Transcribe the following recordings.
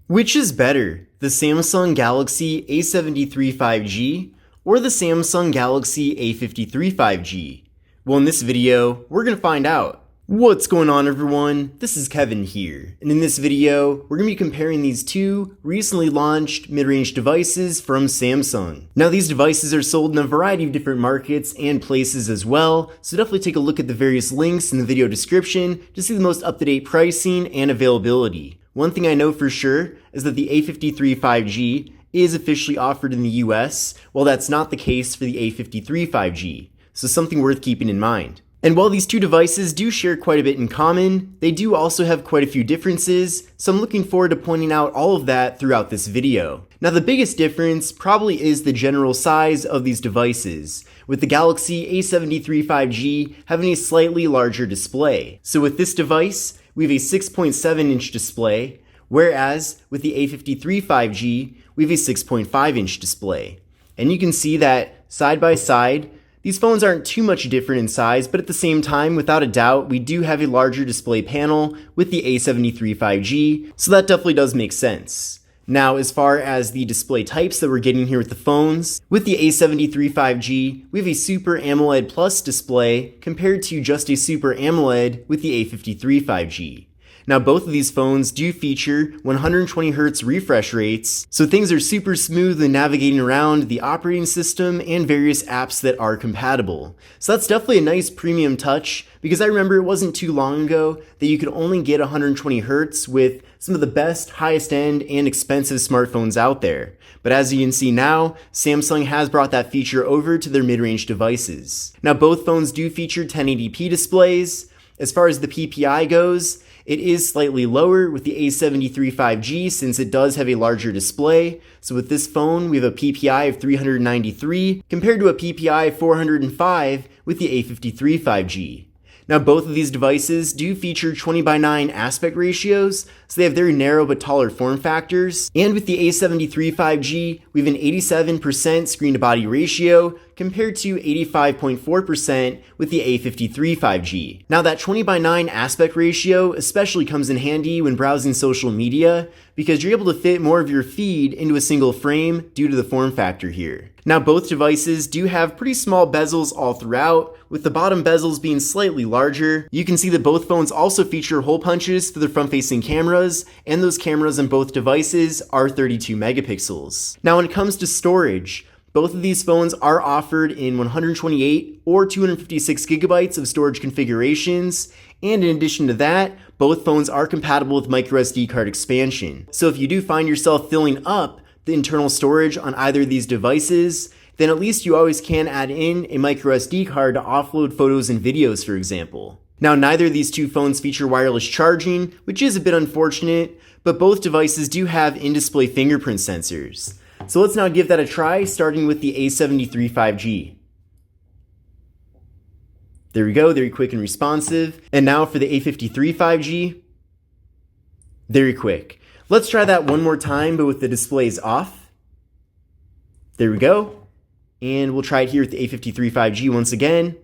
Which is better, the Samsung Galaxy A73 5G or the Samsung Galaxy A53 5G? Well, in this video, we're going to find out. What's going on, everyone? This is Kevin here, and in this video, we're going to be comparing these two recently launched mid-range devices from Samsung. Now, these devices are sold in a variety of different markets and places as well, so definitely take a look at the various links in the video description to see the most up-to-date pricing and availability. One thing I know for sure is that the A53 5G is officially offered in the US, while that's not the case for the A53 5G, so something worth keeping in mind. And while these two devices do share quite a bit in common, they do also have quite a few differences, so I'm looking forward to pointing out all of that throughout this video. Now, the biggest difference probably is the general size of these devices, with the Galaxy A73 5G having a slightly larger display. So with this device, we have a 6.7-inch display, whereas with the A53 5G, we have a 6.5-inch display. And you can see that side by side, these phones aren't too much different in size, but at the same time, without a doubt, we do have a larger display panel with the A73 5G, so that definitely does make sense. Now, as far as the display types that we're getting here with the phones, with the A73 5G, we have a Super AMOLED Plus display compared to just a Super AMOLED with the A53 5G. Now, both of these phones do feature 120Hz refresh rates, so things are super smooth in navigating around the operating system and various apps that are compatible. So that's definitely a nice premium touch, because I remember it wasn't too long ago that you could only get 120Hz with some of the best, highest end, and expensive smartphones out there. But as you can see now, Samsung has brought that feature over to their mid-range devices. Now, both phones do feature 1080p displays. As far as the PPI goes, it is slightly lower with the A73 5G since it does have a larger display. So with this phone, we have a PPI of 393 compared to a PPI of 405 with the A53 5G. Now, both of these devices do feature 20:9 aspect ratios, so they have very narrow but taller form factors. And with the A73 5G, we have an 87% screen-to-body ratio compared to 85.4% with the A53 5G. Now, that 20:9 aspect ratio especially comes in handy when browsing social media, because you're able to fit more of your feed into a single frame due to the form factor here. Now, both devices do have pretty small bezels all throughout, with the bottom bezels being slightly larger. You can see that both phones also feature hole punches for their front-facing cameras, and those cameras on both devices are 32 megapixels. Now, when it comes to storage, both of these phones are offered in 128 or 256 gigabytes of storage configurations, and in addition to that, both phones are compatible with microSD card expansion. So if you do find yourself filling up the internal storage on either of these devices, then at least you always can add in a microSD card to offload photos and videos, for example. Now, neither of these two phones feature wireless charging, which is a bit unfortunate, but both devices do have in-display fingerprint sensors. So let's now give that a try, starting with the A73 5G. There we go, very quick and responsive. And now for the A53 5G, very quick. Let's try that one more time, but with the displays off. There we go. And we'll try it here with the A53 5G once again.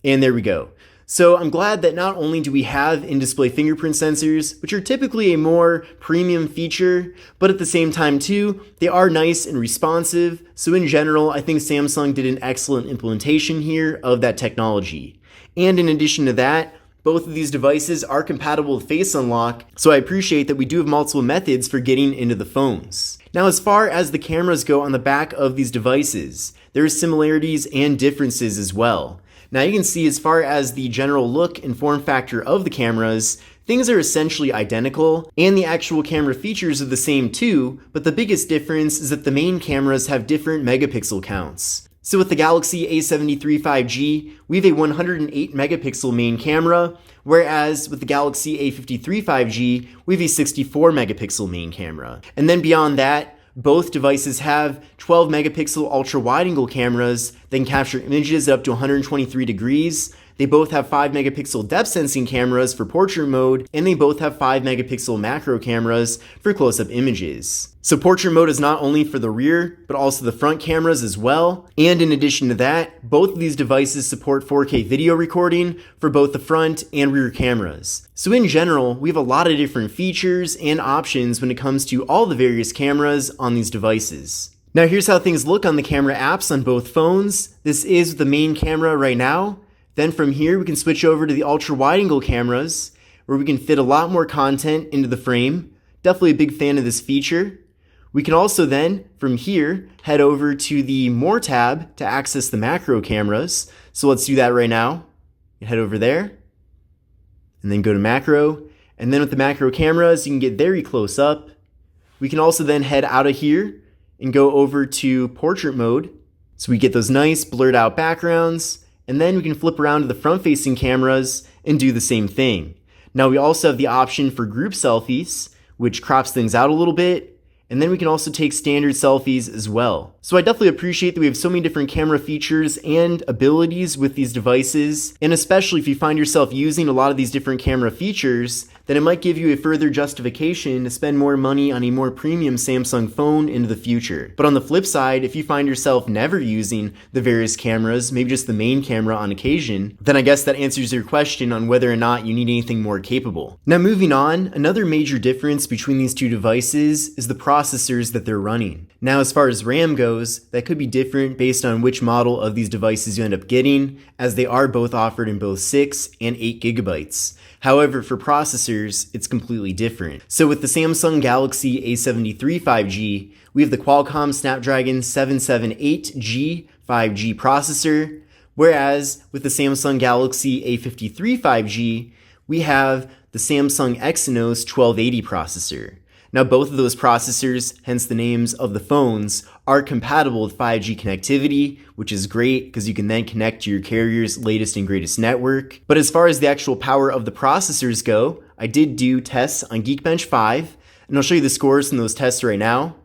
And there we go. So I'm glad that not only do we have in-display fingerprint sensors, which are typically a more premium feature, but at the same time too, they are nice and responsive. So in general, I think Samsung did an excellent implementation here of that technology. And in addition to that, both of these devices are compatible with Face Unlock, so I appreciate that we do have multiple methods for getting into the phones. Now, as far as the cameras go on the back of these devices, there are similarities and differences as well. Now, you can see as far as the general look and form factor of the cameras, things are essentially identical, and the actual camera features are the same too, but the biggest difference is that the main cameras have different megapixel counts. So with the Galaxy A73 5G, we have a 108 megapixel main camera, whereas with the Galaxy A53 5G, we have a 64 megapixel main camera. And then beyond that, both devices have 12 megapixel ultra wide angle cameras that can capture images up to 123 degrees. They both have 5 megapixel depth sensing cameras for portrait mode, and they both have 5 megapixel macro cameras for close-up images. So portrait mode is not only for the rear, but also the front cameras as well. And in addition to that, both of these devices support 4K video recording for both the front and rear cameras. So in general, we have a lot of different features and options when it comes to all the various cameras on these devices. Now here's how things look on the camera apps on both phones. This is the main camera right now. Then from here, we can switch over to the ultra wide angle cameras, where we can fit a lot more content into the frame. Definitely a big fan of this feature. We can also then, from here, head over to the More tab to access the macro cameras. So let's do that right now. Head over there, and then go to macro. And then with the macro cameras, you can get very close up. We can also then head out of here and go over to portrait mode. So we get those nice blurred out backgrounds. And then we can flip around to the front-facing cameras and do the same thing. Now we also have the option for group selfies, which crops things out a little bit. And then we can also take standard selfies as well. So I definitely appreciate that we have so many different camera features and abilities with these devices. And especially if you find yourself using a lot of these different camera features, then it might give you a further justification to spend more money on a more premium Samsung phone into the future. But on the flip side, if you find yourself never using the various cameras, maybe just the main camera on occasion, then I guess that answers your question on whether or not you need anything more capable. Now moving on, another major difference between these two devices is the processors that they're running. Now as far as RAM goes, that could be different based on which model of these devices you end up getting, as they are both offered in both 6 and 8 gigabytes. However, for processors, it's completely different. So with the Samsung Galaxy A73 5G, we have the Qualcomm Snapdragon 778G 5G processor, whereas with the Samsung Galaxy A53 5G, we have the Samsung Exynos 1280 processor. Now both of those processors, hence the names of the phones, are compatible with 5G connectivity, which is great because you can then connect to your carrier's latest and greatest network. But as far as the actual power of the processors go, I did do tests on Geekbench 5, and I'll show you the scores from those tests right now.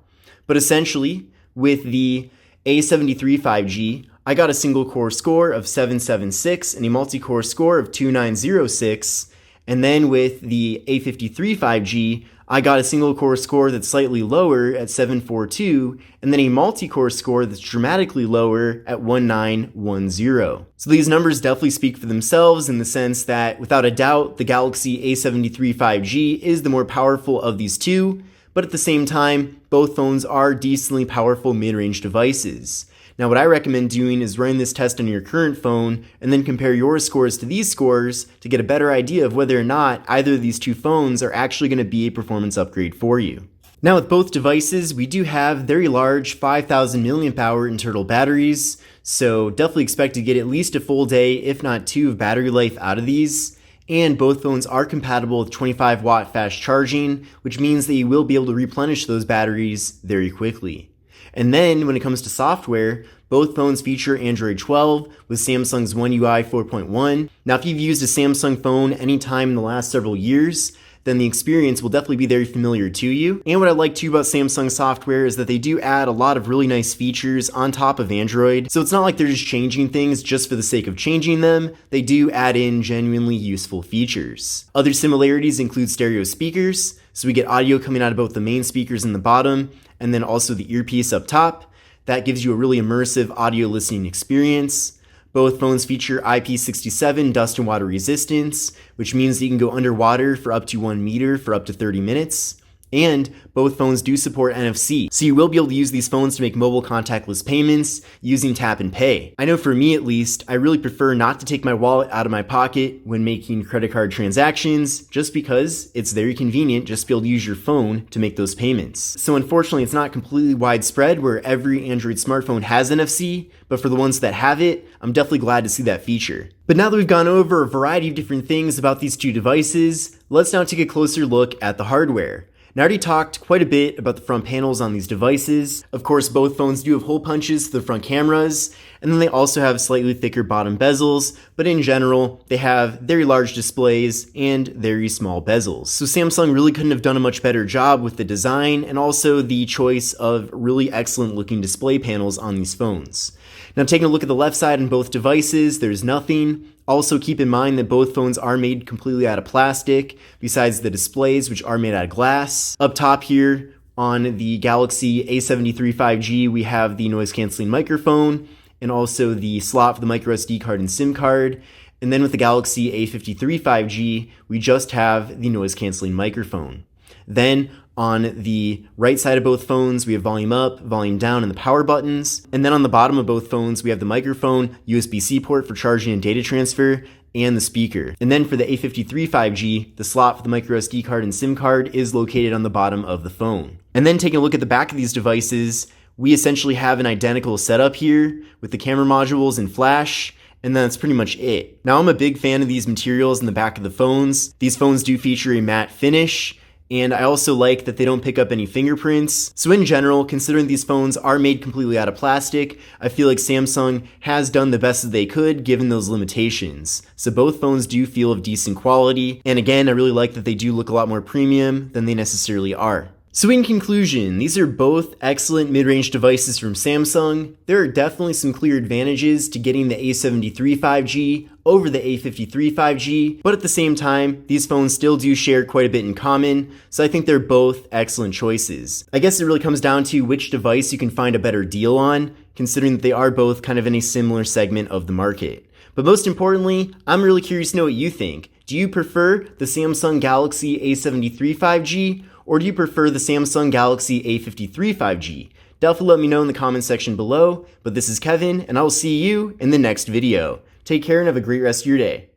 But essentially, with the A73 5G, I got a single core score of 776 and a multi-core score of 2906. And then with the A53 5G, I got a single core score that's slightly lower at 742, and then a multi-core score that's dramatically lower at 1910. So these numbers definitely speak for themselves in the sense that, without a doubt, the Galaxy A73 5G is the more powerful of these two, but at the same time, both phones are decently powerful mid-range devices. Now what I recommend doing is running this test on your current phone and then compare your scores to these scores to get a better idea of whether or not either of these two phones are actually going to be a performance upgrade for you. Now with both devices, we do have very large 5000 mAh internal batteries, so definitely expect to get at least a full day, if not 2, of battery life out of these. And both phones are compatible with 25 watt fast charging, which means that you will be able to replenish those batteries very quickly. And then when it comes to software, both phones feature Android 12 with Samsung's One UI 4.1. Now if you've used a Samsung phone anytime in the last several years, then the experience will definitely be very familiar to you. And what I like too about Samsung software is that they do add a lot of really nice features on top of Android. So it's not like they're just changing things just for the sake of changing them. They do add in genuinely useful features. Other similarities include stereo speakers. So we get audio coming out of both the main speakers in the bottom and then also the earpiece up top. That gives you a really immersive audio listening experience. Both phones feature IP67 dust and water resistance, which means that you can go underwater for up to 1 meter for up to 30 minutes. And both phones do support NFC, so you will be able to use these phones to make mobile contactless payments using tap and pay. I know for me at least, I really prefer not to take my wallet out of my pocket when making credit card transactions, just because it's very convenient just to be able to use your phone to make those payments. So unfortunately, it's not completely widespread where every Android smartphone has NFC, but for the ones that have it, I'm definitely glad to see that feature. But now that we've gone over a variety of different things about these two devices, let's now take a closer look at the hardware. Now I already talked quite a bit about the front panels on these devices. Of course, both phones do have hole punches to the front cameras, and then they also have slightly thicker bottom bezels, but in general, they have very large displays and very small bezels. So Samsung really couldn't have done a much better job with the design and also the choice of really excellent looking display panels on these phones. Now taking a look at the left side on both devices, there's nothing, Also keep in mind that both phones are made completely out of plastic, besides the displays, which are made out of glass. Up top here on the Galaxy A73 5G, we have the noise canceling microphone and also the slot for the microSD card and SIM card. And then with the Galaxy A53 5G, we just have the noise canceling microphone. Then on the right side of both phones, we have volume up, volume down, and the power buttons. And then on the bottom of both phones, we have the microphone, USB-C port for charging and data transfer, and the speaker. And then for the A53 5G, the slot for the microSD card and SIM card is located on the bottom of the phone. And then taking a look at the back of these devices, we essentially have an identical setup here with the camera modules and flash, and that's pretty much it. Now, I'm a big fan of these materials in the back of the phones. These phones do feature a matte finish, and I also like that they don't pick up any fingerprints. So in general, considering these phones are made completely out of plastic, I feel like Samsung has done the best that they could given those limitations. So both phones do feel of decent quality, and again, I really like that they do look a lot more premium than they necessarily are. So in conclusion, these are both excellent mid-range devices from Samsung. There are definitely some clear advantages to getting the A73 5G over the A53 5G, but at the same time, these phones still do share quite a bit in common, so I think they're both excellent choices. I guess it really comes down to which device you can find a better deal on, considering that they are both kind of in a similar segment of the market. But most importantly, I'm really curious to know what you think. Do you prefer the Samsung Galaxy A73 5G, or do you prefer the Samsung Galaxy A53 5G? Definitely let me know in the comment section below, but this is Kevin, and I will see you in the next video. Take care and have a great rest of your day.